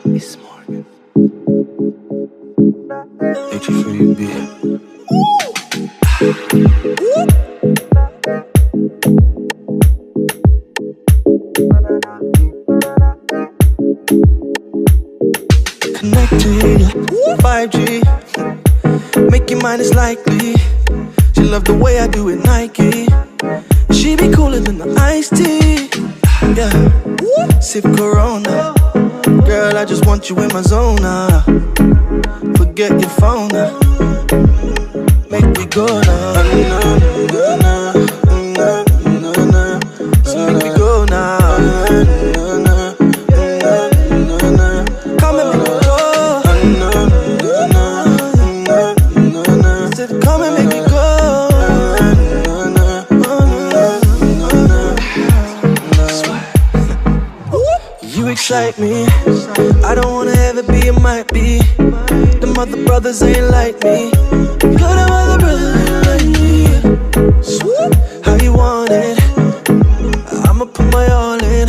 It's Morgan. H for you, B. Connected, 5G. Make your mind is likely. She love the way I do it, Nike. She be cooler than the iced tea. Yeah, sip Corona. Girl, I just want you in my zone. Forget your phone. Make me go now. So make me go now. Come and make me go. Said come and make me go. You excite me. I don't wanna ever be, it might be. Them other brothers ain't like me. You're them other brothers ain't like me. How you want it? I'ma put my all in.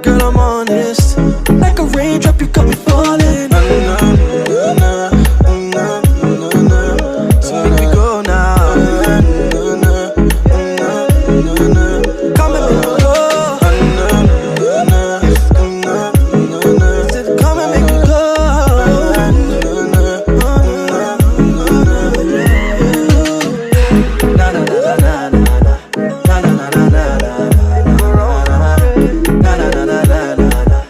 Girl, I'm honest. Like a raindrop, you got me falling. So make me go now. Come and make me go. Said come and make me go. Na na na na na na na na na na na na.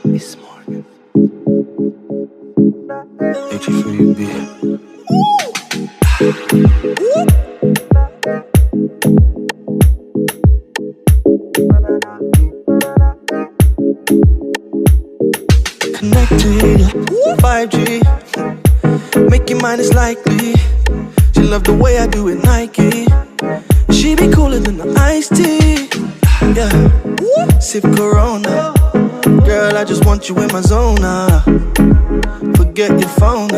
It's Morgan. H for you, B. Connected, 5G. Make your mind is likely. She love the way I do it, Nike. She be cooler than the iced tea. Yeah, sip Corona. Girl, I just want you in my zone. Forget your phone.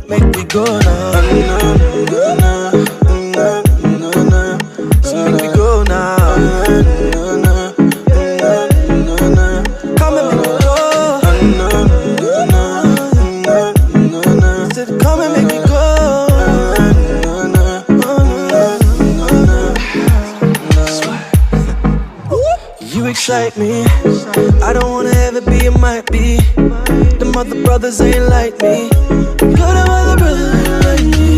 Make me go now. So make me go now. Come and make me go. Said come and make me go. You excite me. I don't wanna ever be, it might be. Them other brothers ain't like me. You're them other brothers ain't like me.